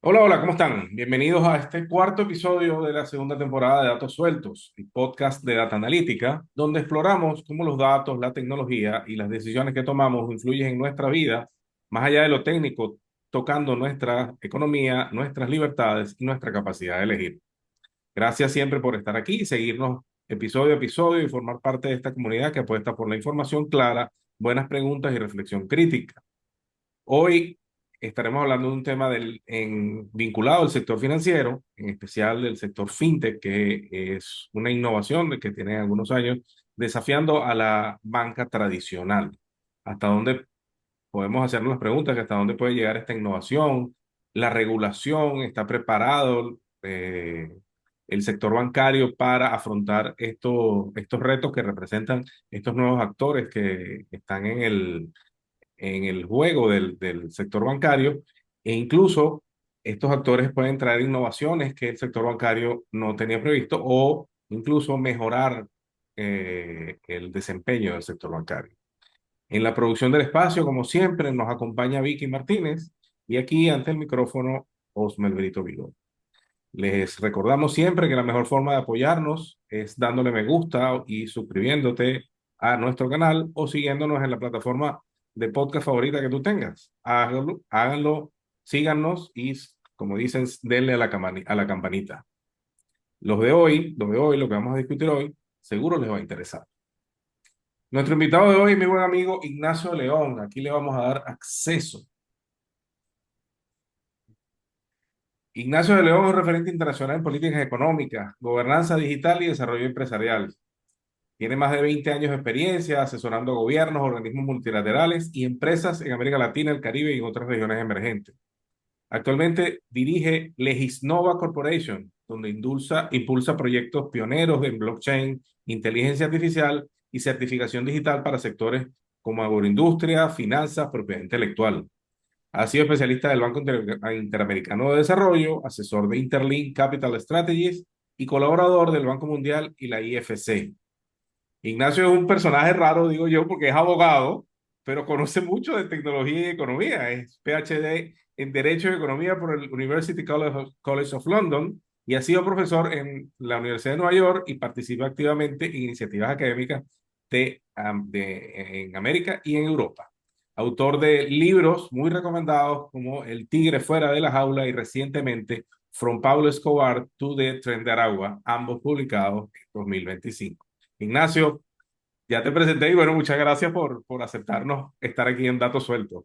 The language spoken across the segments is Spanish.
Hola, hola, ¿cómo están? Bienvenidos a este cuarto episodio de la segunda temporada de Datos Sueltos, el podcast de Data Analítica, donde exploramos cómo los datos, la tecnología y las decisiones que tomamos influyen en nuestra vida, más allá de lo técnico, tocando nuestra economía, nuestras libertades y nuestra capacidad de elegir. Gracias siempre por estar aquí y seguirnos episodio a episodio y formar parte de esta comunidad que apuesta por la información clara, buenas preguntas y reflexión crítica. Hoy estaremos hablando de un tema vinculado al sector financiero, en especial del sector fintech, que es una innovación que tiene algunos años desafiando a la banca tradicional. ¿Hasta dónde podemos hacernos las preguntas? ¿Hasta dónde puede llegar esta innovación? ¿La regulación está preparado el sector bancario para afrontar estos retos que representan estos nuevos actores que están en el juego del sector bancario, e incluso estos actores pueden traer innovaciones que el sector bancario no tenía previsto o incluso mejorar el desempeño del sector bancario? En la producción del espacio, como siempre, nos acompaña Vicky Martínez y aquí ante el micrófono Osmel Brito Vigo. Les recordamos siempre que la mejor forma de apoyarnos es dándole me gusta y suscribiéndote a nuestro canal o siguiéndonos en la plataforma de podcast favorita que tú tengas. Háganlo, síganos y, como dicen, denle a la campanita. Lo que vamos a discutir hoy, seguro les va a interesar. Nuestro invitado de hoy, mi buen amigo Ignacio León. Aquí le vamos a dar acceso. Ignacio de León es un referente internacional en políticas económicas, gobernanza digital y desarrollo empresarial. Tiene más de 20 años de experiencia asesorando gobiernos, organismos multilaterales y empresas en América Latina, el Caribe y en otras regiones emergentes. Actualmente dirige Legisnova Corporation, donde impulsa proyectos pioneros en blockchain, inteligencia artificial y certificación digital para sectores como agroindustria, finanzas, propiedad intelectual. Ha sido especialista del Banco Interamericano de Desarrollo, asesor de Interlink Capital Strategies y colaborador del Banco Mundial y la IFC. Ignacio es un personaje raro, digo yo, porque es abogado, pero conoce mucho de tecnología y economía. Es PhD en Derecho y Economía por el University College of London y ha sido profesor en la Universidad de Nueva York y participa activamente en iniciativas académicas en América y en Europa. Autor de libros muy recomendados como El tigre fuera de la jaula y recientemente From Pablo Escobar to the Tren de Aragua, ambos publicados en 2025. Ignacio, ya te presenté y bueno, muchas gracias por aceptarnos estar aquí en Datos Sueltos.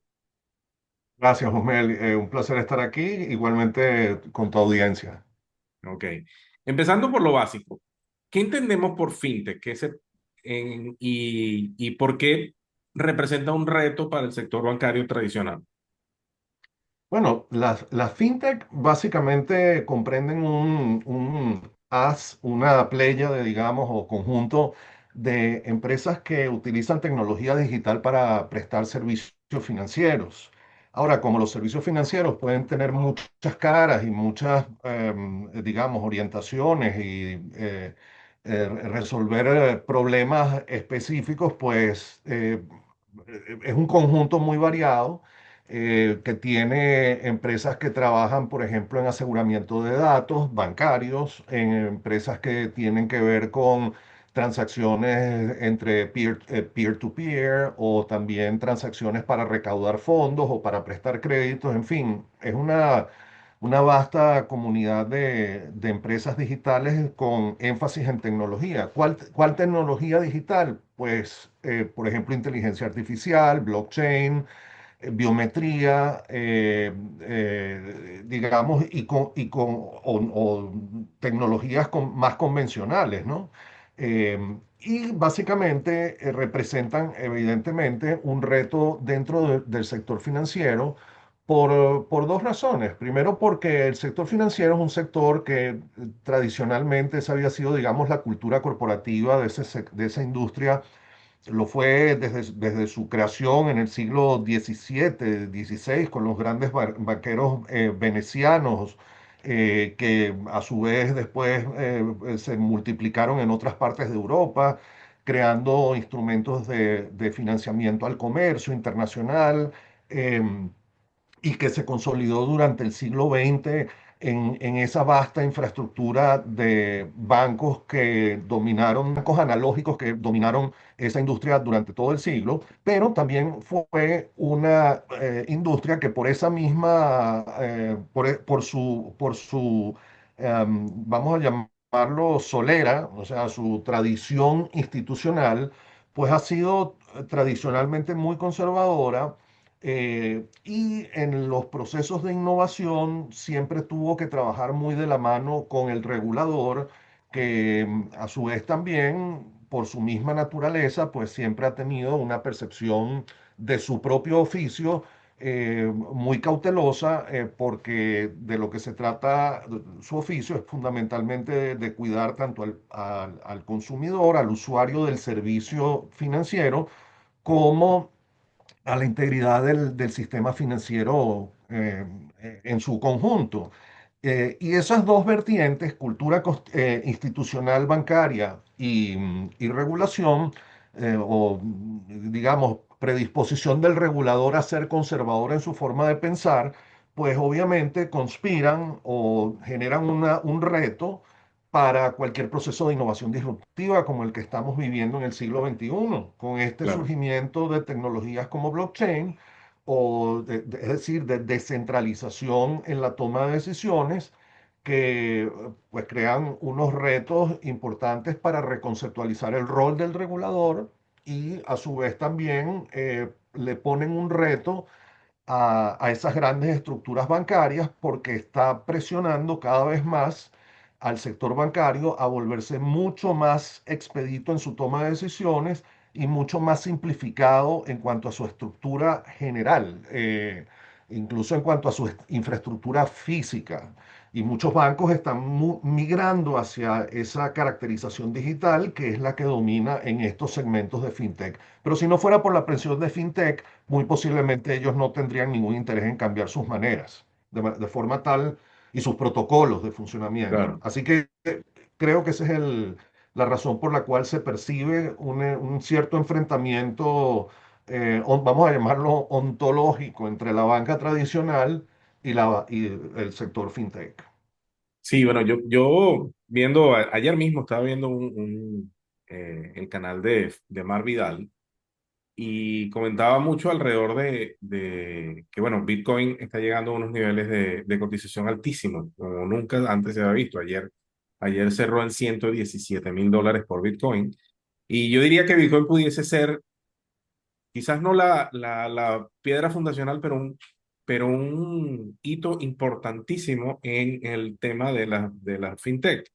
Gracias, Osmel. Un placer estar aquí, igualmente con tu audiencia. Ok. Empezando por lo básico, ¿qué entendemos por fintech? Y por qué representa un reto para el sector bancario tradicional? Bueno, las fintech básicamente comprenden una playa de, digamos, o conjunto de empresas que utilizan tecnología digital para prestar servicios financieros. Ahora, como los servicios financieros pueden tener muchas caras y muchas, digamos, orientaciones y resolver problemas específicos, pues es un conjunto muy variado que tiene empresas que trabajan, por ejemplo, en aseguramiento de datos bancarios, en empresas que tienen que ver con transacciones entre peer-to-peer o también transacciones para recaudar fondos o para prestar créditos, en fin, es una vasta comunidad de empresas digitales con énfasis en tecnología. ¿Cuál tecnología digital? Pues, por ejemplo, inteligencia artificial, blockchain, biometría, digamos, o tecnologías más convencionales, ¿no? Y básicamente representan evidentemente un reto dentro del sector financiero por dos razones. Primero, porque el sector financiero es un sector que tradicionalmente esa había sido, digamos, la cultura corporativa de esa industria. Lo fue desde su creación en el siglo XVII, XVI, con los grandes banqueros venecianos, que a su vez después se multiplicaron en otras partes de Europa, creando instrumentos de financiamiento al comercio internacional. y que se consolidó durante el siglo XX en esa vasta infraestructura de bancos que dominaron, bancos analógicos que dominaron esa industria durante todo el siglo, pero también fue una industria que por esa misma, vamos a llamarlo solera, o sea, su tradición institucional, pues ha sido tradicionalmente muy conservadora, y en los procesos de innovación siempre tuvo que trabajar muy de la mano con el regulador, que a su vez también, por su misma naturaleza, pues siempre ha tenido una percepción de su propio oficio muy cautelosa, porque de lo que se trata su oficio es fundamentalmente de cuidar tanto al consumidor, al usuario del servicio financiero, como a la integridad del sistema financiero en su conjunto. Y esas dos vertientes, cultura institucional bancaria y regulación, o digamos, predisposición del regulador a ser conservador en su forma de pensar, pues obviamente conspiran o generan un reto para cualquier proceso de innovación disruptiva como el que estamos viviendo en el siglo XXI, con este Claro. surgimiento de tecnologías como blockchain, es decir, de descentralización en la toma de decisiones, que pues crean unos retos importantes para reconceptualizar el rol del regulador, y a su vez también le ponen un reto a esas grandes estructuras bancarias, porque está presionando cada vez más al sector bancario a volverse mucho más expedito en su toma de decisiones y mucho más simplificado en cuanto a su estructura general, incluso en cuanto a su infraestructura física. Y muchos bancos están migrando hacia esa caracterización digital, que es la que domina en estos segmentos de fintech. Pero si no fuera por la presión de fintech, muy posiblemente ellos no tendrían ningún interés en cambiar sus maneras, de forma tal, y sus protocolos de funcionamiento. Claro. Así que creo que esa es la razón por la cual se percibe un cierto enfrentamiento, vamos a llamarlo ontológico, entre la banca tradicional y el sector fintech. Sí, bueno, yo viendo, ayer mismo estaba viendo el canal de Mar Vidal y comentaba mucho alrededor de que, bueno, Bitcoin está llegando a unos niveles de cotización altísimos, como nunca antes se había visto. Ayer cerró en $117,000 por Bitcoin. Y yo diría que Bitcoin pudiese ser, quizás no la piedra fundacional, pero un hito importantísimo en el tema de la fintech.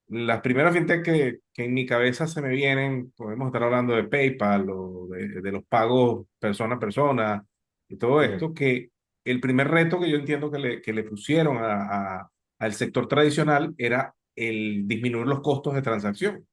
Las primeras fintech que en mi cabeza se me vienen, podemos estar hablando de PayPal o de los pagos persona a persona y todo Sí, esto, que el primer reto que yo entiendo que le pusieron al sector tradicional era el disminuir los costos de transacción.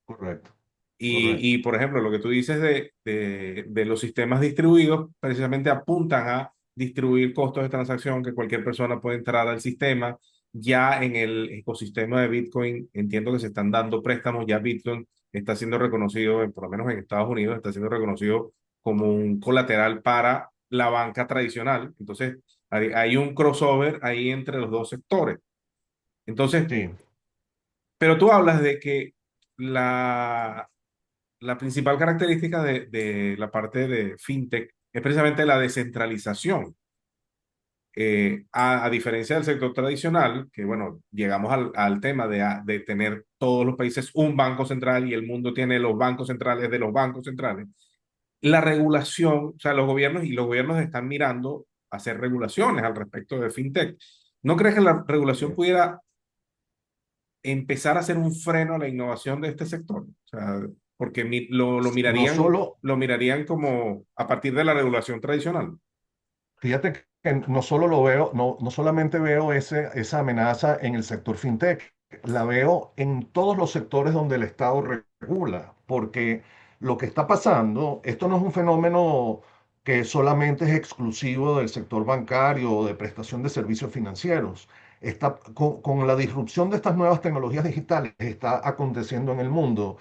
correcto, Y, correcto. por ejemplo, lo que tú dices de los sistemas distribuidos, precisamente apuntan a distribuir costos de transacción, que cualquier persona puede entrar al sistema. Ya en el ecosistema de Bitcoin, entiendo que se están dando préstamos, ya Bitcoin está siendo reconocido, por lo menos en Estados Unidos, está siendo reconocido como un colateral para la banca tradicional. Entonces, hay un crossover ahí entre los dos sectores. Entonces, Sí, pero tú hablas de que la principal característica de la parte de fintech es precisamente la descentralización. A diferencia del sector tradicional, que bueno, llegamos al tema de tener todos los países un banco central y el mundo tiene los bancos centrales de los bancos centrales, la regulación, o sea, los gobiernos están mirando a hacer regulaciones al respecto de fintech. ¿No crees que la regulación sí. pudiera empezar a hacer un freno a la innovación de este sector? O sea, porque lo No mirarían, solo, lo mirarían como a partir de la regulación tradicional. Fíjate que no solo lo veo, no solamente veo esa amenaza en el sector fintech, la veo en todos los sectores donde el Estado regula, porque lo que está pasando, esto no es un fenómeno que solamente es exclusivo del sector bancario o de prestación de servicios financieros. Con la disrupción de estas nuevas tecnologías digitales, está aconteciendo en el mundo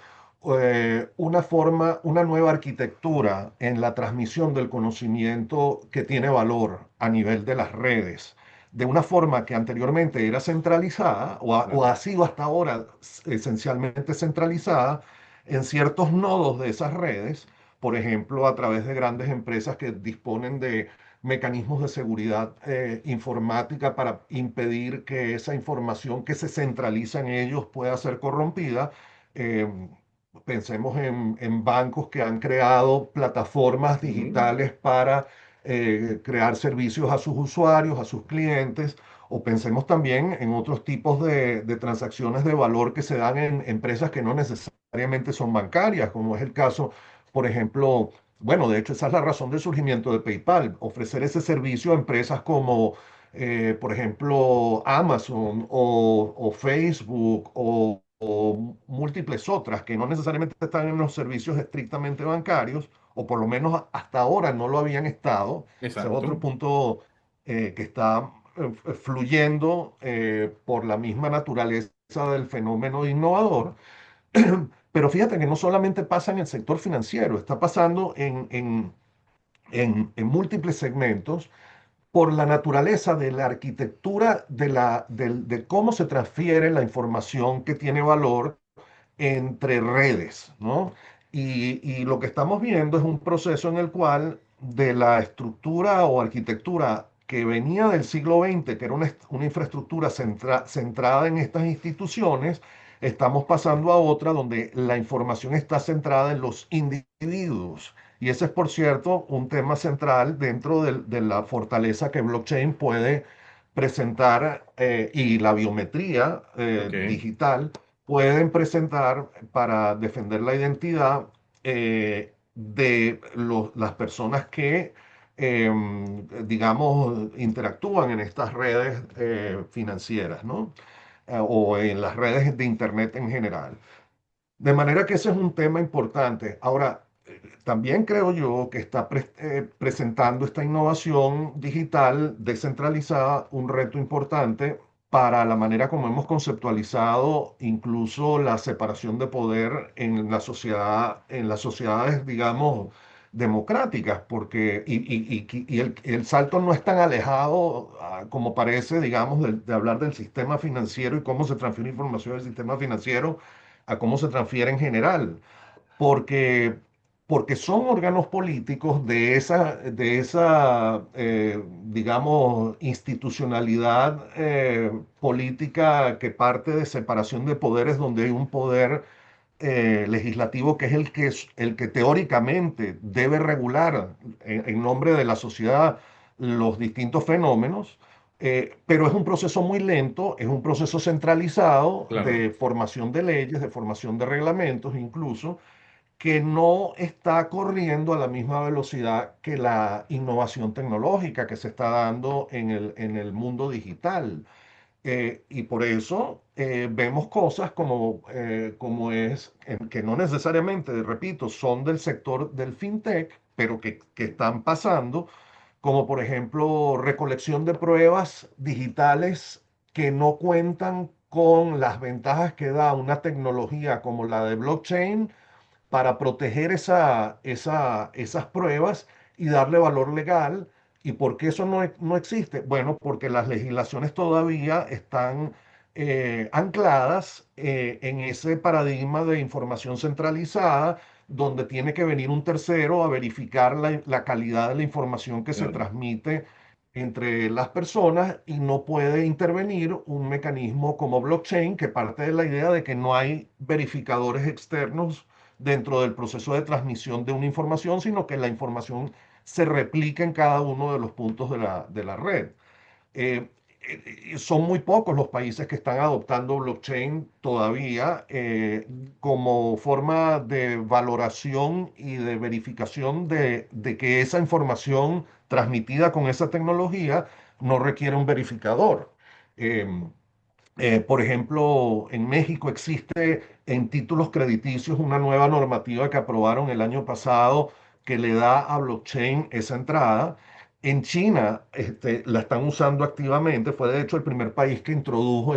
una forma, una nueva arquitectura en la transmisión del conocimiento que tiene valor a nivel de las redes, de una forma que anteriormente era centralizada o Claro. ha sido hasta ahora esencialmente centralizada en ciertos nodos de esas redes, por ejemplo, a través de grandes empresas que disponen de mecanismos de seguridad informática para impedir que esa información que se centraliza en ellos pueda ser corrompida. Eh, Pensemos en bancos que han creado plataformas Ujú. digitales para crear servicios a sus usuarios, a sus clientes, o pensemos también en otros tipos de transacciones de valor que se dan en empresas que no necesariamente son bancarias, como es el caso, por ejemplo, bueno, de hecho esa es la razón del surgimiento de PayPal, ofrecer ese servicio a empresas como, por ejemplo, Amazon o Facebook o múltiples otras que no necesariamente están en los servicios estrictamente bancarios, o por lo menos hasta ahora no lo habían estado. Ese es otro Exacto. punto que está fluyendo por la misma naturaleza del fenómeno innovador. Pero fíjate que no solamente pasa en el sector financiero, está pasando en múltiples segmentos por la naturaleza de la arquitectura de cómo se transfiere la información que tiene valor entre redes, ¿no? Y lo que estamos viendo es un proceso en el cual de la estructura o arquitectura que venía del siglo XX, que era una infraestructura centrada en estas instituciones, estamos pasando a otra donde la información está centrada en los individuos. Y ese es, por cierto, un tema central dentro de la fortaleza que blockchain puede presentar y la biometría Ok. digital pueden presentar para defender la identidad de las personas que, digamos, interactúan en estas redes financieras, ¿no? O en las redes de Internet en general. De manera que ese es un tema importante. Ahora, también creo yo que está presentando esta innovación digital descentralizada un reto importante para la manera como hemos conceptualizado incluso la separación de poder en la sociedad, en las sociedades, digamos, democráticas, porque y el salto no es tan alejado como parece, digamos, de hablar del sistema financiero y cómo se transfiere información del sistema financiero a cómo se transfiere en general porque, porque son órganos políticos de esa digamos, institucionalidad política que parte de separación de poderes, donde hay un poder legislativo que es el que teóricamente debe regular en nombre de la sociedad los distintos fenómenos. Pero es un proceso muy lento, es un proceso centralizado Claro. de formación de leyes, de formación de reglamentos incluso, que no está corriendo a la misma velocidad que la innovación tecnológica que se está dando en el mundo digital. Y por eso vemos cosas como que no necesariamente, repito, son del sector del fintech, pero que están pasando, como por ejemplo recolección de pruebas digitales que no cuentan con las ventajas que da una tecnología como la de blockchain para proteger esas pruebas y darle valor legal. ¿Y por qué eso no existe? Bueno, porque las legislaciones todavía están ancladas en ese paradigma de información centralizada, donde tiene que venir un tercero a verificar la calidad de la información que se Claro. transmite entre las personas y no puede intervenir un mecanismo como blockchain que parte de la idea de que no hay verificadores externos dentro del proceso de transmisión de una información, sino que la información se replica en cada uno de los puntos de la red. Eh, Son muy pocos los países que están adoptando blockchain todavía como forma de valoración y de verificación de que esa información transmitida con esa tecnología no requiere un verificador. Eh, por ejemplo, en México existe en títulos crediticios una nueva normativa que aprobaron el año pasado que le da a blockchain esa entrada. En China la están usando activamente, fue de hecho el primer país que introdujo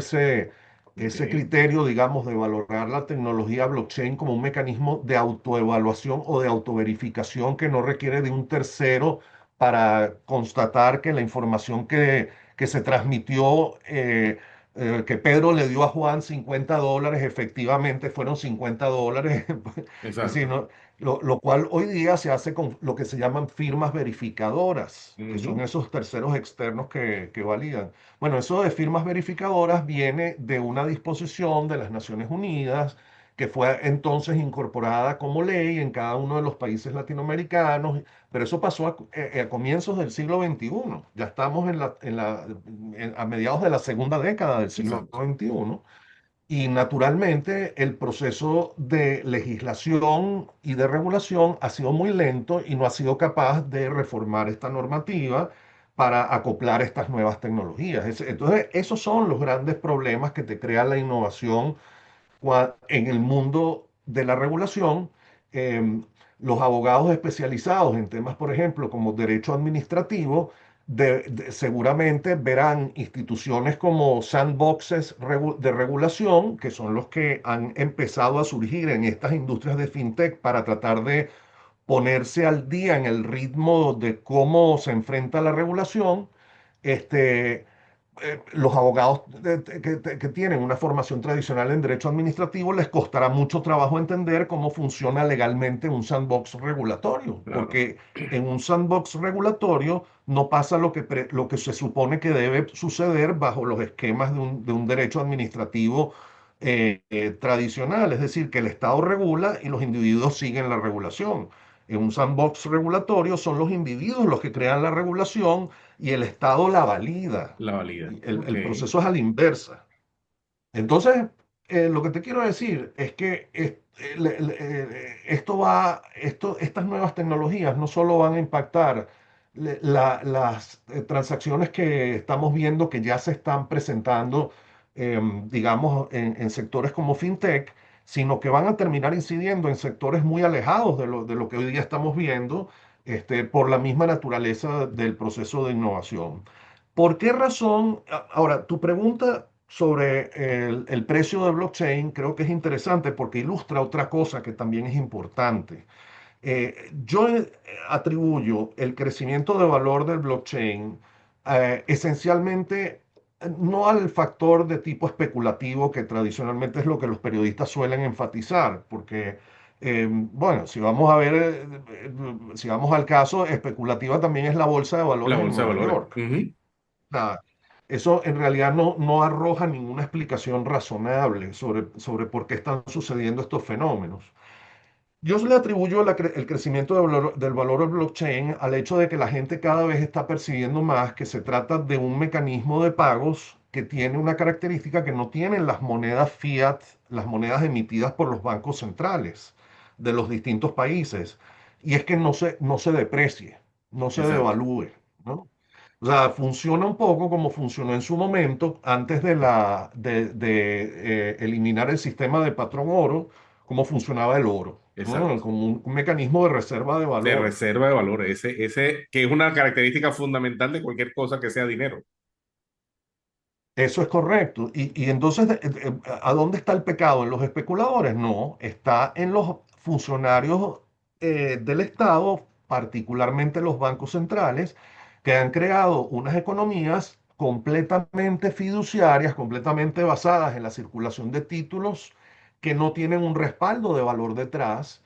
Ok, ese criterio, digamos, de valorar la tecnología blockchain como un mecanismo de autoevaluación o de autoverificación que no requiere de un tercero para constatar que la información que se transmitió, que Pedro le dio a Juan $50, efectivamente fueron $50. Es decir, exacto. lo cual hoy día se hace con lo que se llaman firmas verificadoras, que son Ujú, esos terceros externos que validan. Bueno, eso de firmas verificadoras viene de una disposición de las Naciones Unidas que fue entonces incorporada como ley en cada uno de los países latinoamericanos, pero eso pasó a comienzos del siglo XXI. Ya estamos a mediados de la segunda década del siglo exacto. XXI. Y naturalmente el proceso de legislación y de regulación ha sido muy lento y no ha sido capaz de reformar esta normativa para acoplar estas nuevas tecnologías. Entonces, esos son los grandes problemas que te crea la innovación en el mundo de la regulación. em, los abogados especializados en temas, por ejemplo, como derecho administrativo, seguramente verán instituciones como sandboxes de regulación, que son los que han empezado a surgir en estas industrias de fintech para tratar de ponerse al día en el ritmo de cómo se enfrenta la regulación. Este, los abogados que tienen una formación tradicional en derecho administrativo les costará mucho trabajo entender cómo funciona legalmente un sandbox regulatorio, Claro, porque en un sandbox regulatorio no pasa lo que se supone que debe suceder bajo los esquemas de un derecho administrativo tradicional, es decir, que el Estado regula y los individuos siguen la regulación. En un sandbox regulatorio son los individuos los que crean la regulación y el Estado la valida. la valida. Ok, El proceso es a la inversa. Entonces, lo que te quiero decir es que estas nuevas tecnologías no solo van a impactar las transacciones que estamos viendo que ya se están presentando, digamos, en sectores como FinTech, sino que van a terminar incidiendo en sectores muy alejados de lo que hoy día estamos viendo, por la misma naturaleza del proceso de innovación. ¿Por qué razón? Ahora, tu pregunta sobre el precio de blockchain creo que es interesante porque ilustra otra cosa que también es importante. Yo atribuyo el crecimiento de valor del blockchain esencialmente no al factor de tipo especulativo que tradicionalmente es lo que los periodistas suelen enfatizar, porque, bueno, si vamos a ver, si vamos al caso, especulativa también es la bolsa de la valores en bolsa de Nueva valores. York. Ujú, Nada, eso en realidad no arroja ninguna explicación razonable sobre por qué están sucediendo estos fenómenos. Yo le atribuyo el crecimiento del valor del blockchain al hecho de que la gente cada vez está percibiendo más que se trata de un mecanismo de pagos que tiene una característica que no tienen las monedas fiat, las monedas emitidas por los bancos centrales de los distintos países, y es que no se deprecie, no se exacto. devalúe, ¿no? O sea, funciona un poco como funcionó en su momento antes de eliminar el sistema de patrón oro, como funcionaba el oro, ¿no? Exacto. Como un mecanismo de reserva de De valor. reserva de valores, ese que es una característica fundamental de cualquier cosa que sea dinero. Eso es correcto. Y entonces, ¿a dónde está el pecado? ¿En los especuladores? No, está en los funcionarios del Estado, particularmente los bancos centrales, que han creado unas economías completamente fiduciarias, completamente basadas en la circulación de títulos que no tienen un respaldo de valor detrás,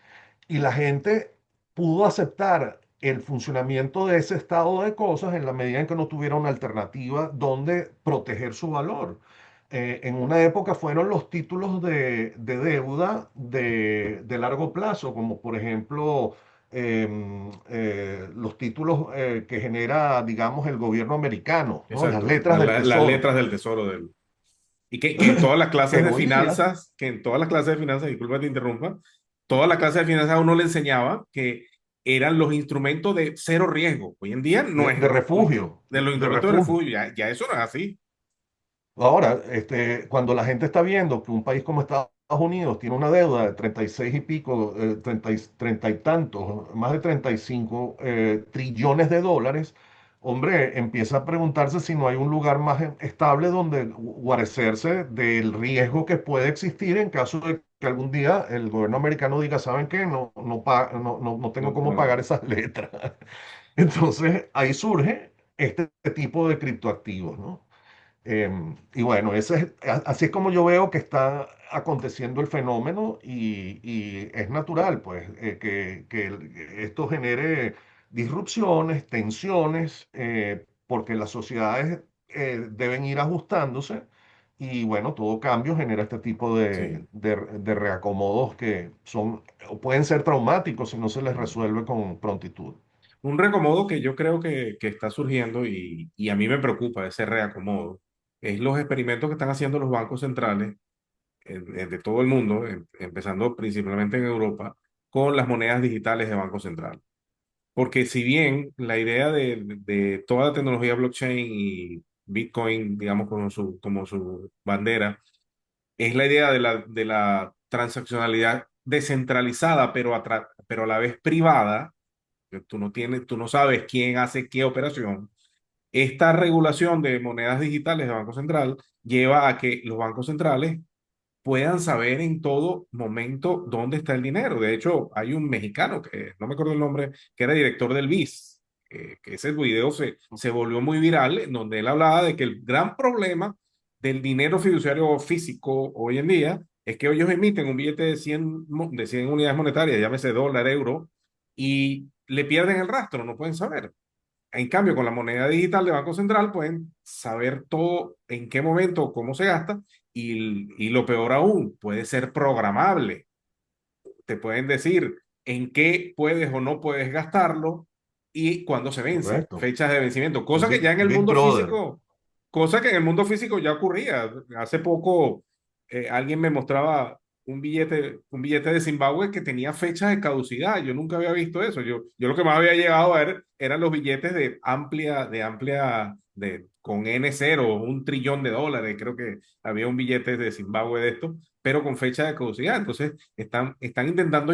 y la gente pudo aceptar el funcionamiento de ese estado de cosas en la medida en que no tuviera una alternativa donde proteger su valor. En una época fueron los títulos de deuda de largo plazo, como por ejemplo los títulos que genera, digamos, el gobierno americano, ¿no? Las Exacto. letras del Las tesoro, letras del tesoro del. Y que en todas las clases que de hoy día finanzas, que en todas las clases de finanzas, disculpa que te interrumpa, todas las clases de finanzas a uno le enseñaba que eran los instrumentos de cero riesgo. Hoy en día no es de refugio, de los de instrumentos de refugio. refugio, ya eso no es así. Ahora, cuando la gente está viendo que un país como Estados Unidos tiene una deuda de 36 y pico, 30 y tantos, más de 35 trillones de dólares, hombre, empieza a preguntarse si no hay un lugar más estable donde guarecerse del riesgo que puede existir en caso de que algún día el gobierno americano diga, ¿saben qué? No tengo No, cómo no, pagar esas letras. Entonces, ahí surge este tipo de criptoactivos, ¿no? Y bueno, así es como yo veo que está aconteciendo el fenómeno y es natural, pues, que esto genere disrupciones, tensiones, porque las sociedades deben ir ajustándose y bueno, todo cambio genera este tipo sí. de reacomodos que son, o pueden ser traumáticos si no se les Mm. resuelve con prontitud. Un reacomodo que yo creo que está surgiendo y a mí me preocupa ese reacomodo es los experimentos que están haciendo los bancos centrales de todo el mundo, empezando principalmente en Europa, con las monedas digitales de Banco Central. Porque si bien la idea de toda la tecnología blockchain y Bitcoin, digamos, como su bandera, es la idea de la transaccionalidad descentralizada, pero a la vez privada, que tú no sabes quién hace qué operación. Esta regulación de monedas digitales de Banco Central lleva a que los bancos centrales puedan saber en todo momento dónde está el dinero. De hecho, hay un mexicano, que no me acuerdo el nombre, que era director del BIS, que ese video se volvió muy viral, en donde él hablaba de que el gran problema del dinero fiduciario físico hoy en día es que ellos emiten un billete de 100 unidades monetarias, llámese dólar, euro, y le pierden el rastro, no pueden saber. En cambio, con la moneda digital de Banco Central pueden saber todo en qué momento, cómo se gasta y lo peor aún, puede ser programable. Te pueden decir en qué puedes o no puedes gastarlo y cuándo se vence, Correcto. fechas de vencimiento, Un cosa que ya en el Big mundo Brother. físico, cosa que en el mundo físico ya ocurría. Hace poco alguien me mostraba un billete de Zimbabue que tenía fecha de caducidad. Yo nunca había visto eso. Yo lo que más había llegado a ver eran los billetes con N0, 1 trillón de dólares. Creo que había un billete de Zimbabue de esto, pero con fecha de caducidad. Entonces, están intentando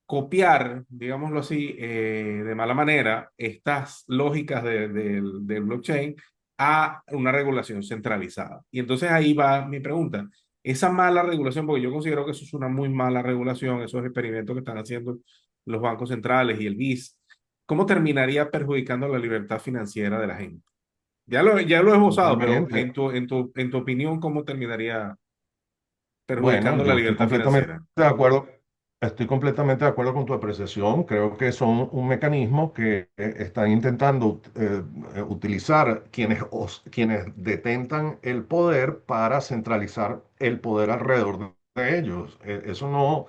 copiar, digámoslo así, de mala manera, estas lógicas del blockchain a una regulación centralizada. Y entonces ahí va mi pregunta. Esa mala regulación, porque yo considero que eso es una muy mala regulación, esos experimentos que están haciendo los bancos centrales y el BIS, ¿cómo terminaría perjudicando la libertad financiera de la gente? Ya lo he esbozado, pero Totalmente. en tu opinión, ¿cómo terminaría Bueno, perjudicando la yo estoy libertad completamente financiera? de acuerdo. Estoy completamente de acuerdo con tu apreciación. Creo que son un mecanismo que están intentando utilizar quienes detentan el poder para centralizar el poder alrededor de ellos. Eso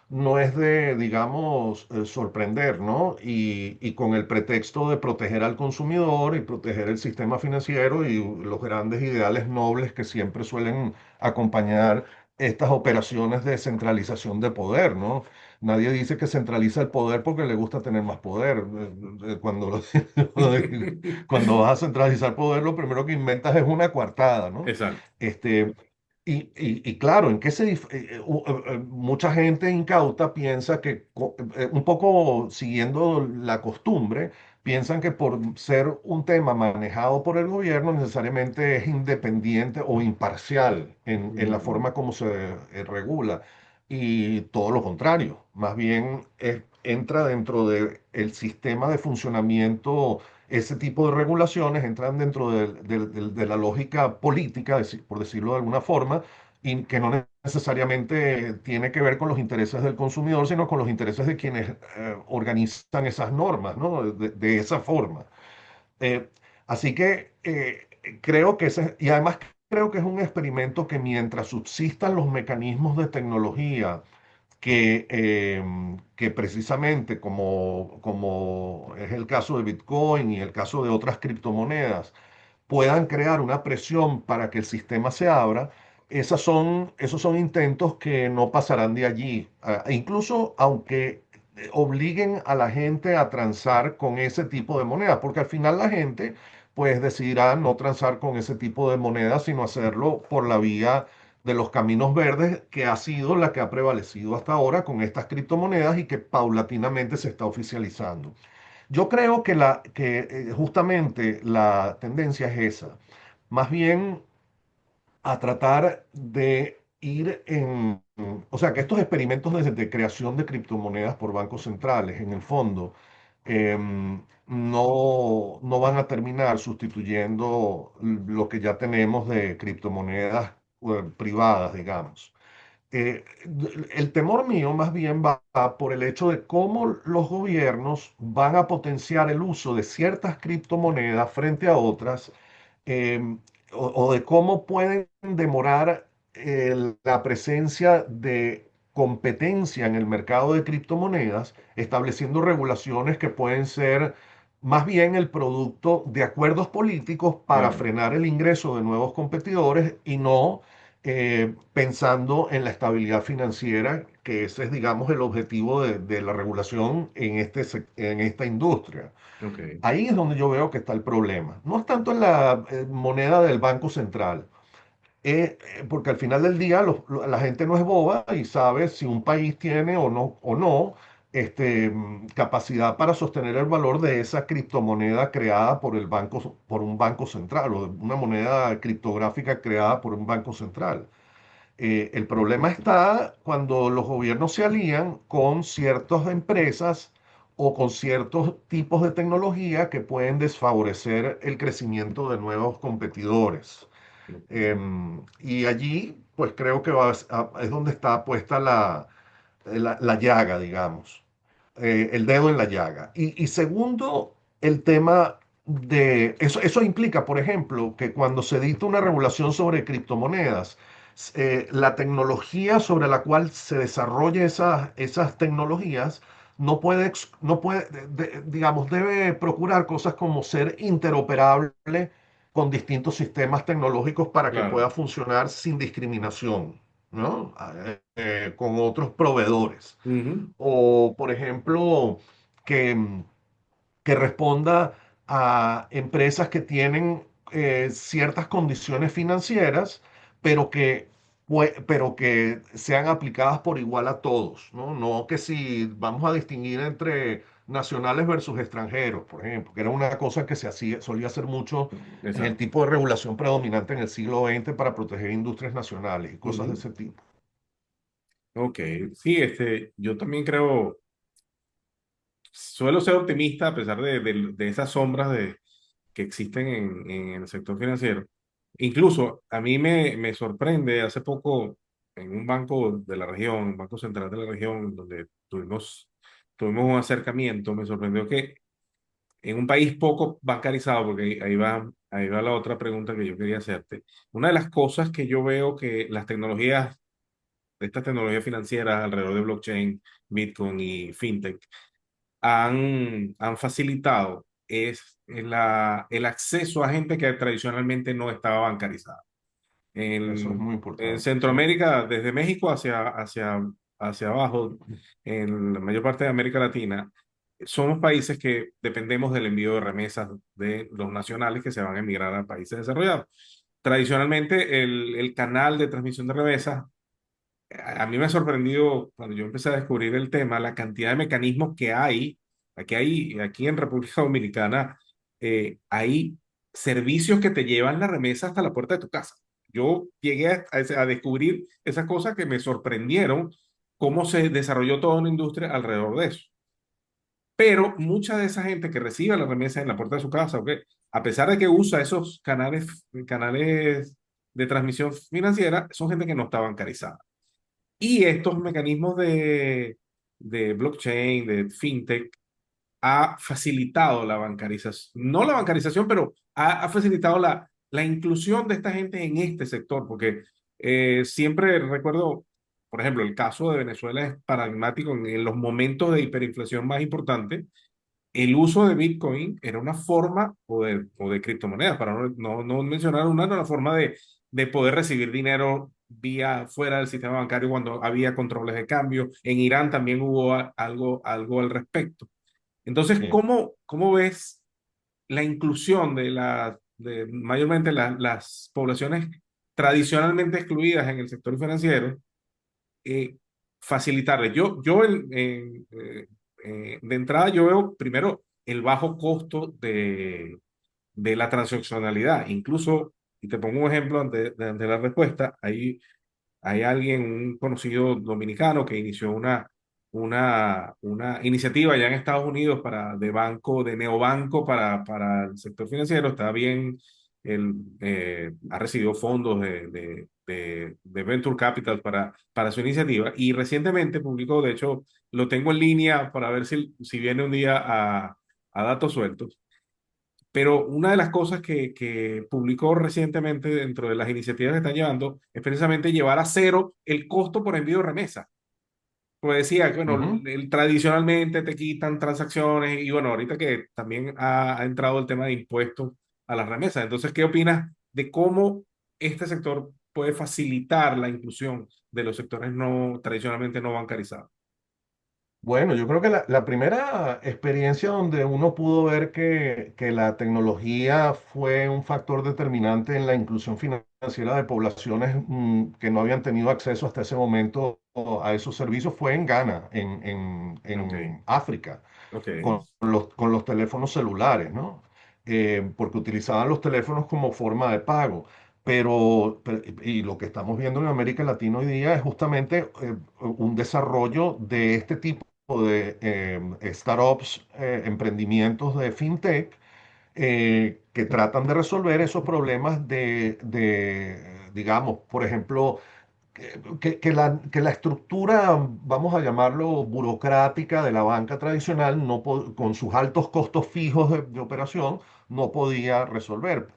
no es de, digamos, sorprender, ¿no? Y con el pretexto de proteger al consumidor y proteger el sistema financiero y los grandes ideales nobles que siempre suelen acompañar estas operaciones de centralización de poder, ¿no? Nadie dice que centraliza el poder porque le gusta tener más poder. Cuando vas a centralizar poder, lo primero que inventas es una coartada, ¿no? Exacto. Este, y claro, ¿en qué mucha gente incauta piensa que, un poco siguiendo la costumbre, piensan que por ser un tema manejado por el gobierno necesariamente es independiente o imparcial en la Mm. forma como se regula. Y todo lo contrario, más bien entra dentro del sistema de funcionamiento, ese tipo de regulaciones entran dentro de la lógica política, por decirlo de alguna forma, y que no necesariamente tiene que ver con los intereses del consumidor, sino con los intereses de quienes organizan esas normas, ¿no? De esa forma. Eh, así que creo que y además creo que es un experimento que mientras subsistan los mecanismos de tecnología que precisamente como es el caso de Bitcoin y el caso de otras criptomonedas, puedan crear una presión para que el sistema se abra, esos son intentos que no pasarán de allí. Incluso aunque obliguen a la gente a transar con ese tipo de moneda, porque al final la gente pues decidirá no transar con ese tipo de moneda, sino hacerlo por la vía de los caminos verdes, que ha sido la que ha prevalecido hasta ahora con estas criptomonedas y que paulatinamente se está oficializando. Yo creo que, justamente la tendencia es esa. Más bien a tratar de ir o sea, que estos experimentos de creación de criptomonedas por bancos centrales, en el fondo, no van a terminar sustituyendo lo que ya tenemos de criptomonedas privadas, digamos. Eh, el temor mío más bien va por el hecho de cómo los gobiernos van a potenciar el uso de ciertas criptomonedas frente a otras, eh, o de cómo pueden demorar la presencia de competencia en el mercado de criptomonedas, estableciendo regulaciones que pueden ser más bien el producto de acuerdos políticos para Claro, frenar el ingreso de nuevos competidores y no pensando en la estabilidad financiera, que ese es, digamos, el objetivo de la regulación en, en esta industria. ok, Ahí es donde yo veo que está el problema. No es tanto en la moneda del Banco Central, porque al final del día la gente no es boba y sabe si un país tiene o no capacidad para sostener el valor de esa criptomoneda creada por por un banco central o de una moneda criptográfica creada por un banco central. El problema está cuando los gobiernos se alían con ciertas empresas o con ciertos tipos de tecnología que pueden desfavorecer el crecimiento de nuevos competidores. ok, Y allí, pues creo que es donde está puesta la llaga, digamos, el dedo en la llaga. Y segundo, el tema de eso implica, por ejemplo, que cuando se dicta una regulación sobre criptomonedas, la tecnología sobre la cual se desarrolla esas tecnologías no puede, digamos, debe procurar cosas como ser interoperable con distintos sistemas tecnológicos para que pueda claro. funcionar sin discriminación, ¿no? Con otros proveedores. Ujú, O, por ejemplo, que, que responda a empresas que tienen ciertas condiciones financieras, pero pero que sean aplicadas por igual a todos, ¿no? No que si vamos a distinguir entre nacionales versus extranjeros, por ejemplo, que era una cosa que solía hacer mucho en el exacto. tipo de regulación predominante en el siglo XX para proteger industrias nacionales y cosas de Ujú, ese tipo. ok, sí, yo también creo, suelo ser optimista a pesar de esas sombras que existen en el sector financiero. Incluso a mí me sorprende, hace poco en un banco de la región, un banco central de la región, donde tuvimos un acercamiento, me sorprendió que en un país poco bancarizado, porque ahí va la otra pregunta que yo quería hacerte, una de las cosas que yo veo que las tecnologías, estas tecnologías financieras alrededor de blockchain, Bitcoin y FinTech, han facilitado es el acceso a gente que tradicionalmente no estaba bancarizada. Eso es muy En importante, sí. Centroamérica, desde México hacia abajo, en la mayor parte de América Latina, somos países que dependemos del envío de remesas de los nacionales que se van a emigrar a países desarrollados. Tradicionalmente, el canal de transmisión de remesas, a mí me ha sorprendido cuando yo empecé a descubrir el tema, la cantidad de mecanismos que hay. Aquí en República Dominicana, hay servicios que te llevan la remesa hasta la puerta de tu casa. Yo llegué a descubrir esas cosas que me sorprendieron, cómo se desarrolló toda una industria alrededor de eso. Pero mucha de esa gente que recibe la remesa en la puerta de su casa, ¿ok? A pesar de que usa esos canales de transmisión financiera, son gente que no está bancarizada. Y estos mecanismos de blockchain, de fintech, ha facilitado la bancarización, no la bancarización, pero ha facilitado la inclusión de esta gente en este sector, porque siempre recuerdo, por ejemplo, el caso de Venezuela es paradigmático en los momentos de hiperinflación más importantes. El uso de Bitcoin era una forma, o de criptomonedas, para no mencionar una forma de poder recibir dinero vía fuera del sistema bancario cuando había controles de cambio. En Irán también hubo algo al respecto. Entonces, Sí. cómo ves la inclusión de mayormente las poblaciones tradicionalmente excluidas en el sector financiero, facilitarles? De entrada, yo veo primero el bajo costo de la transaccionalidad. Incluso, y te pongo un ejemplo ante la respuesta, hay alguien, un conocido dominicano que inició una iniciativa ya en Estados Unidos de banco, de neobanco para el sector financiero. Está bien, ha recibido fondos de Venture Capital para su iniciativa y recientemente publicó, de hecho, lo tengo en línea para ver si viene un día a datos sueltos. Pero una de las cosas que publicó recientemente dentro de las iniciativas que están llevando es precisamente llevar a cero el costo por envío de remesa. Pues decía que, bueno, Ujú. tradicionalmente te quitan transacciones y bueno, ahorita que también ha entrado el tema de impuestos a las remesas. Entonces, ¿qué opinas de cómo este sector puede facilitar la inclusión de los sectores no tradicionalmente no bancarizados? Bueno, yo creo que la primera experiencia donde uno pudo ver que la tecnología fue un factor determinante en la inclusión financiera de poblaciones que no habían tenido acceso hasta ese momento a esos servicios fue en Ghana, Ok, en África, ok, con los teléfonos celulares, ¿no? Porque utilizaban los teléfonos como forma de pago. Y lo que estamos viendo en América Latina hoy día es justamente un desarrollo de este tipo de startups, emprendimientos de fintech, que tratan de resolver esos problemas digamos, por ejemplo, que la estructura, vamos a llamarlo burocrática de la banca tradicional, con sus altos costos fijos de operación, no podía resolver.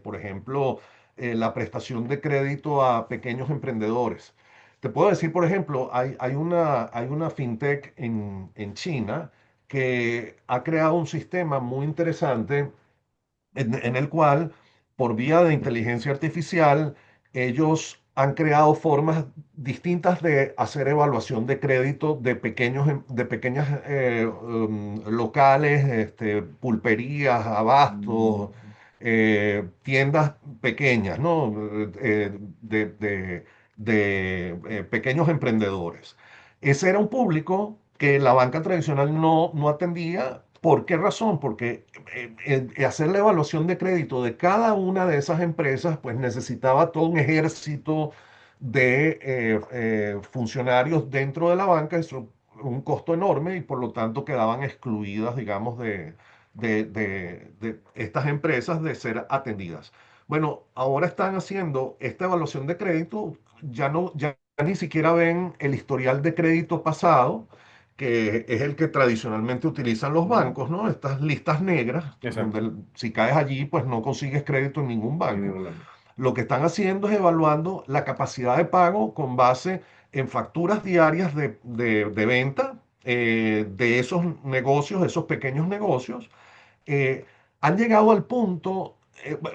Por ejemplo, la prestación de crédito a pequeños emprendedores. Te puedo decir, por ejemplo, hay una fintech en China que ha creado un sistema muy interesante en el cual, por vía de inteligencia artificial, ellos han creado formas distintas de hacer evaluación de crédito de pequeñas locales, pulperías, abastos, mm, tiendas pequeñas, ¿no? Pequeños emprendedores. Ese era un público que la banca tradicional no atendía. ¿Por qué razón? Porque hacer la evaluación de crédito de cada una de esas empresas, pues necesitaba todo un ejército de funcionarios dentro de la banca, eso un costo enorme y por lo tanto quedaban excluidas, digamos, de estas empresas de ser atendidas. Bueno, ahora están haciendo esta evaluación de crédito, ya ni siquiera ven el historial de crédito pasado, que es el que tradicionalmente utilizan los mm, bancos, ¿no? Estas listas negras, donde exacto, si caes allí, pues no consigues crédito en ningún en banco. ningún lado. Lo que están haciendo es evaluando la capacidad de pago con base en facturas diarias de venta de esos negocios, de esos pequeños negocios, eh, han llegado al punto,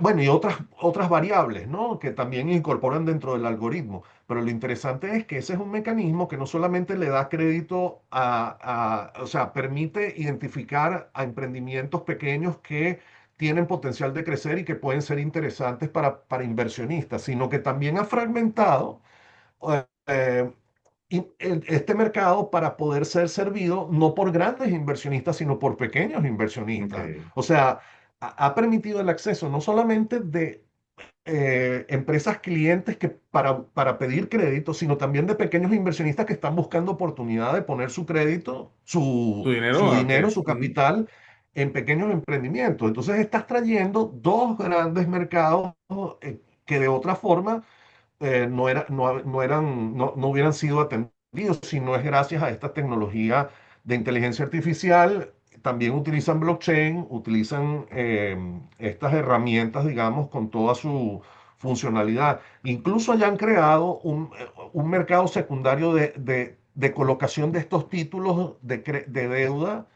bueno, y otras variables, ¿no? Que también incorporan dentro del algoritmo. Pero lo interesante es que ese es un mecanismo que no solamente le da crédito o sea, permite identificar a emprendimientos pequeños que tienen potencial de crecer y que pueden ser interesantes para inversionistas, sino que también ha fragmentado eh, este mercado para poder ser servido no por grandes inversionistas, sino por pequeños Ok, inversionistas. O sea, ha permitido el acceso no solamente de empresas clientes para pedir crédito, sino también de pequeños inversionistas que están buscando oportunidad de poner su crédito, tu dinero, su ¿a qué? dinero, su capital en pequeños emprendimientos. Entonces estás trayendo dos grandes mercados que de otra forma no hubieran sido atendidos si no es gracias a esta tecnología de inteligencia artificial. También utilizan blockchain, utilizan estas herramientas, digamos, con toda su funcionalidad. Incluso hayan creado un mercado secundario de colocación de estos títulos de deuda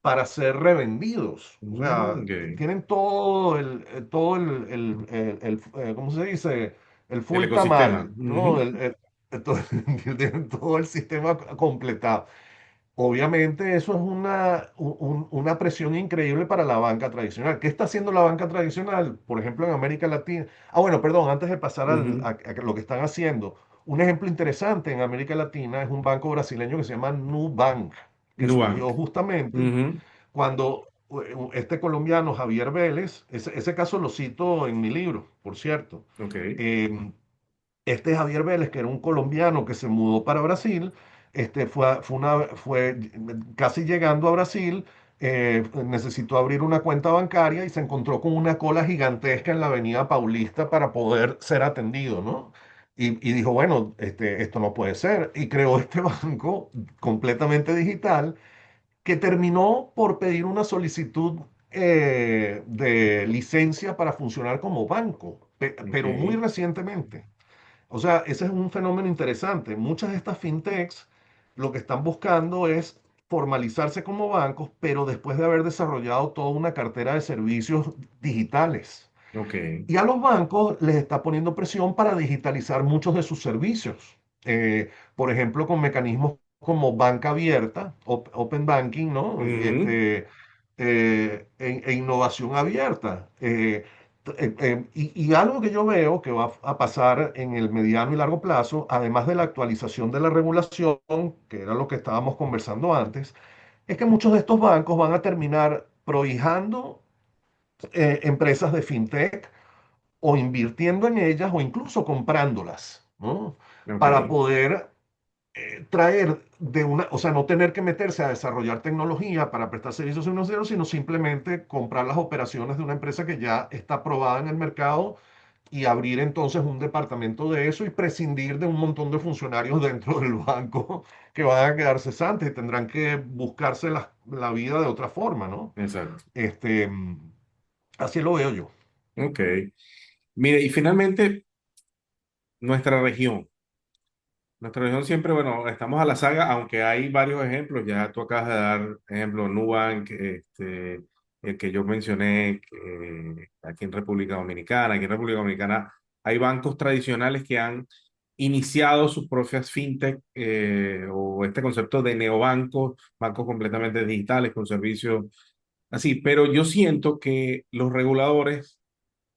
para ser revendidos. O sea, Ok. tienen ¿cómo se dice? El El full ecosistema. tamal, ¿no? Ujú. Tienen todo el sistema completado. Obviamente eso es una presión increíble para la banca tradicional. ¿Qué está haciendo la banca tradicional? Por ejemplo, en América Latina. Ah, bueno, perdón, antes de pasar Ujú. a lo que están haciendo. Un ejemplo interesante en América Latina es un banco brasileño que se llama Nubank, que Nubank. surgió justamente Ujú. cuando, este colombiano Javier Vélez, ese caso lo cito en mi libro, por cierto. Ok, Eh, este Javier Vélez, que era un colombiano que se mudó para Brasil, fue casi llegando a Brasil, necesitó abrir una cuenta bancaria y se encontró con una cola gigantesca en la Avenida Paulista para poder ser atendido, ¿no? Y dijo, bueno, esto no puede ser. Y creó este banco completamente digital que terminó por pedir una solicitud de licencia para funcionar como banco, pero muy ok, recientemente. O sea, ese es un fenómeno interesante. Muchas de estas fintechs lo que están buscando es formalizarse como bancos, pero después de haber desarrollado toda una cartera de servicios digitales. ok. Y a los bancos les está poniendo presión para digitalizar muchos de sus servicios. Por ejemplo, con mecanismos como banca abierta, open banking, ¿no? Ujú, E innovación abierta. Y algo que yo veo que va a pasar en el mediano y largo plazo, además de la actualización de la regulación, que era lo que estábamos conversando antes, es que muchos de estos bancos van a terminar prohijando empresas de fintech o invirtiendo en ellas o incluso comprándolas, ¿no? Para ok, poder traer de una, o sea, no tener que meterse a desarrollar tecnología para prestar servicios financieros, sino simplemente comprar las operaciones de una empresa que ya está aprobada en el mercado y abrir entonces un departamento de eso y prescindir de un montón de funcionarios dentro del banco que van a quedar cesantes y tendrán que buscarse la vida de otra forma, ¿no? exacto. Este, así lo veo yo. Ok. Mire, y finalmente, nuestra región. Nuestra región siempre, bueno, estamos a la saga, aunque hay varios ejemplos. Ya tú acabas de dar ejemplo, Nubank, el que yo mencioné aquí en República Dominicana. Aquí en República Dominicana hay bancos tradicionales que han iniciado sus propias fintech o este concepto de neobancos, bancos completamente digitales con servicios así. Pero yo siento que los reguladores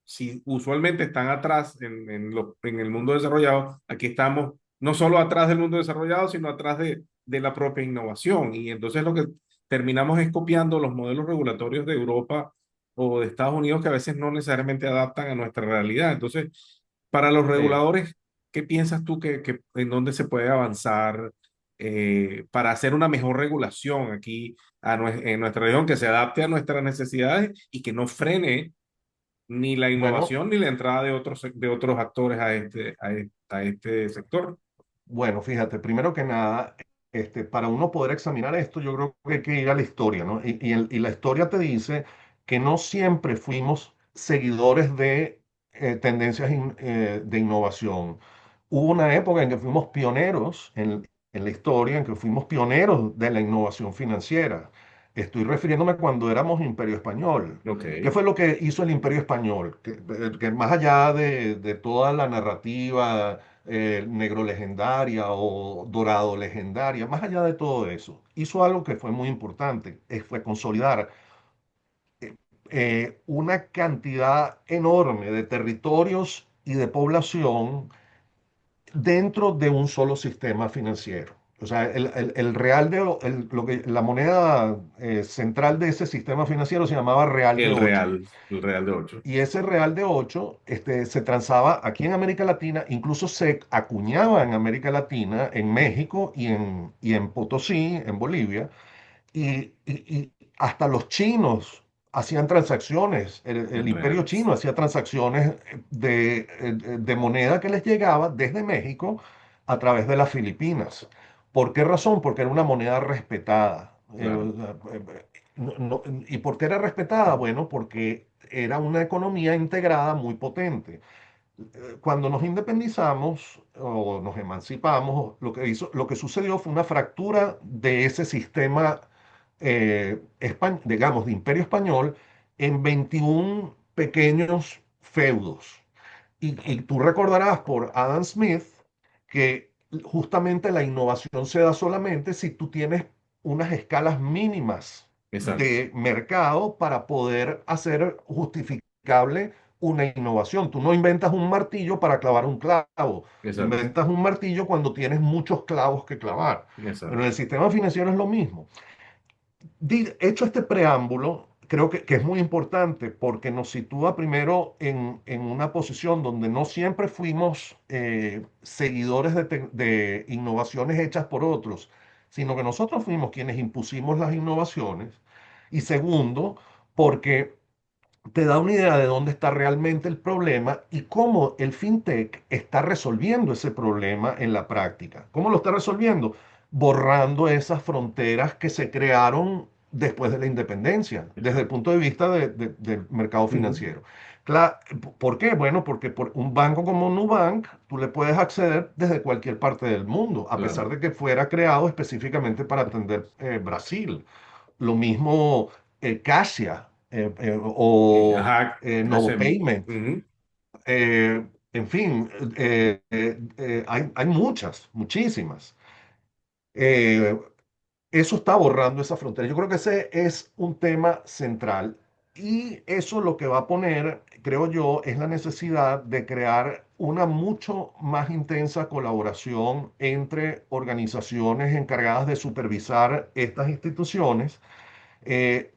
si usualmente están atrás en el mundo desarrollado, aquí estamos no solo atrás del mundo desarrollado, sino atrás de la propia innovación. Y entonces lo que terminamos es copiando los modelos regulatorios de Europa o de Estados Unidos que a veces no necesariamente adaptan a nuestra realidad. Entonces, para los Sí. reguladores, ¿qué piensas tú que en dónde se puede avanzar para hacer una mejor regulación aquí en nuestra región que se adapte a nuestras necesidades y que no frene ni la Bueno, innovación ni la entrada de otros actores a este sector? Bueno, fíjate, primero que nada, para uno poder examinar esto, yo creo que hay que ir a la historia, ¿no? Y la historia te dice que no siempre fuimos seguidores de tendencias de innovación. Hubo una época en que fuimos pioneros en la historia, en que fuimos pioneros de la innovación financiera. Estoy refiriéndome cuando éramos Imperio Español. Ok, ¿Qué fue lo que hizo el Imperio Español? Que más allá de toda la narrativa negro legendaria o dorado legendaria, más allá de todo eso, hizo algo que fue muy importante, fue consolidar una cantidad enorme de territorios y de población dentro de un solo sistema financiero. O sea, el real la moneda central de ese sistema financiero se llamaba Real de 8. el Real de 8. Y ese real de 8 se transaba aquí en América Latina, incluso se acuñaba en América Latina, en México y en Potosí, en Bolivia, y hasta los chinos hacían transacciones, el En imperio reales. chino hacía transacciones de moneda que les llegaba desde México a través de las Filipinas. ¿Por qué razón? Porque era una moneda respetada. Claro, ¿Y por qué era respetada? Bueno, porque era una economía integrada muy potente. Cuando nos independizamos o nos emancipamos, lo que sucedió fue una fractura de ese sistema, digamos, de imperio español en 21 pequeños feudos. Y tú recordarás por Adam Smith que justamente la innovación se da solamente si tú tienes unas escalas mínimas exacto, de mercado para poder hacer justificable una innovación. Tú no inventas un martillo para clavar un clavo. exacto, Inventas un martillo cuando tienes muchos clavos que clavar. Pero en exacto. el sistema financiero es lo mismo. Hecho este preámbulo, creo que es muy importante porque nos sitúa primero en una posición donde no siempre fuimos seguidores de innovaciones hechas por otros, sino que nosotros fuimos quienes impusimos las innovaciones. Y segundo, porque te da una idea de dónde está realmente el problema y cómo el fintech está resolviendo ese problema en la práctica. ¿Cómo lo está resolviendo? Borrando esas fronteras que se crearon después de la independencia, desde el Exacto. punto de vista del mercado Ujú. financiero. ¿Por qué? Bueno, porque por un banco como Nubank, tú le puedes acceder desde cualquier parte del mundo, a pesar Claro. de que fuera creado específicamente para atender Brasil. Lo mismo Casia o Ajá, Novo gracias. Payment. Ujú. En fin, hay muchas, muchísimas. Eh, Eso está borrando esa frontera. Yo creo que ese es un tema central y eso lo que va a poner, creo yo, es la necesidad de crear una mucho más intensa colaboración entre organizaciones encargadas de supervisar estas instituciones,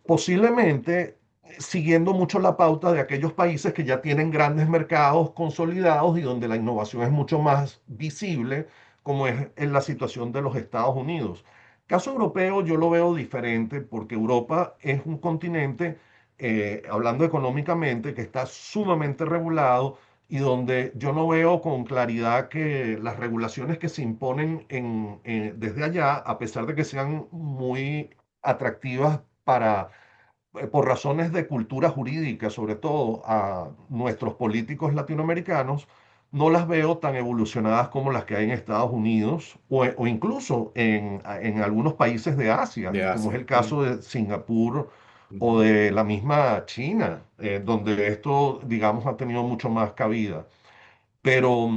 posiblemente siguiendo mucho la pauta de aquellos países que ya tienen grandes mercados consolidados y donde la innovación es mucho más visible, como es en la situación de los Estados Unidos. Caso europeo yo lo veo diferente porque Europa es un continente, hablando económicamente, que está sumamente regulado y donde yo no veo con claridad que las regulaciones que se imponen desde allá, a pesar de que sean muy atractivas por razones de cultura jurídica, sobre todo a nuestros políticos latinoamericanos, no las veo tan evolucionadas como las que hay en Estados Unidos o incluso en algunos países de Asia, De como es Asia. el caso de Singapur o Ujú. de la misma China, donde esto, digamos, ha tenido mucho más cabida. Pero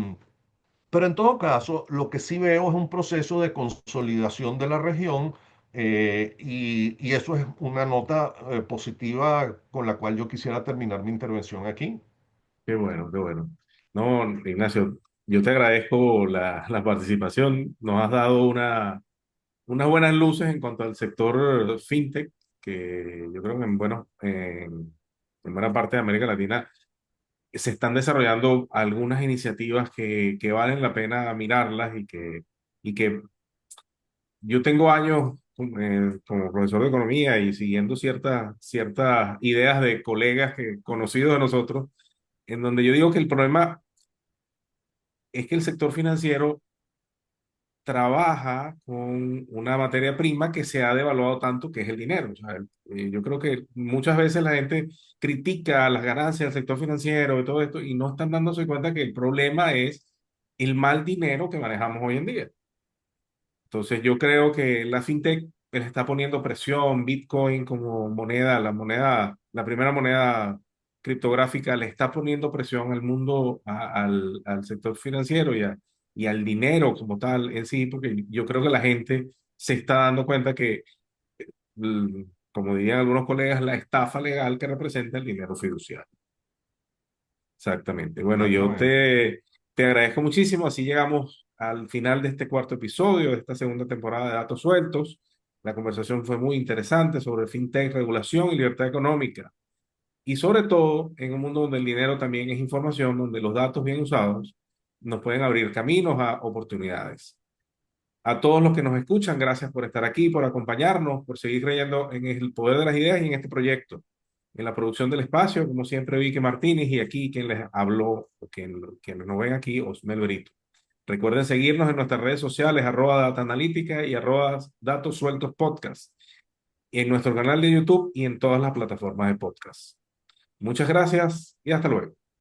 pero en todo caso, lo que sí veo es un proceso de consolidación de la región, y eso es una nota positiva con la cual yo quisiera terminar mi intervención aquí. Qué bueno, qué bueno. No, Ignacio, yo te agradezco la participación. Nos has dado unas buenas luces en cuanto al sector fintech, que yo creo que en buena parte de América Latina se están desarrollando algunas iniciativas que valen la pena mirarlas y que yo tengo años como profesor de economía y siguiendo ciertas ideas de colegas conocidos de nosotros, en donde yo digo que el problema es que el sector financiero trabaja con una materia prima que se ha devaluado tanto, que es el dinero. O sea, yo creo que muchas veces la gente critica las ganancias del sector financiero y todo esto y no están dándose cuenta que el problema es el mal dinero que manejamos hoy en día. Entonces yo creo que la fintech le está poniendo presión, Bitcoin como moneda, la primera moneda criptográfica, le está poniendo presión al mundo, al sector financiero y al dinero como tal en sí, porque yo creo que la gente se está dando cuenta que, como dirían algunos colegas, la estafa legal que representa el dinero fiduciario. Exactamente. Bueno, yo Exactamente. te agradezco muchísimo. Así llegamos al final de este cuarto episodio de esta segunda temporada de Datos Sueltos. La conversación fue muy interesante sobre fintech, regulación y libertad económica. Y sobre todo en un mundo donde el dinero también es información, donde los datos bien usados nos pueden abrir caminos a oportunidades. A todos los que nos escuchan, gracias por estar aquí, por acompañarnos, por seguir creyendo en el poder de las ideas y en este proyecto. En la producción del espacio, como siempre, Vicky Martínez y aquí quien les habló, o quienes nos ven aquí, Osmel Brito. Recuerden seguirnos en nuestras redes sociales, @Data Analítica y @Datos Sueltos Podcast, y en nuestro canal de YouTube y en todas las plataformas de podcast. Muchas gracias y hasta luego.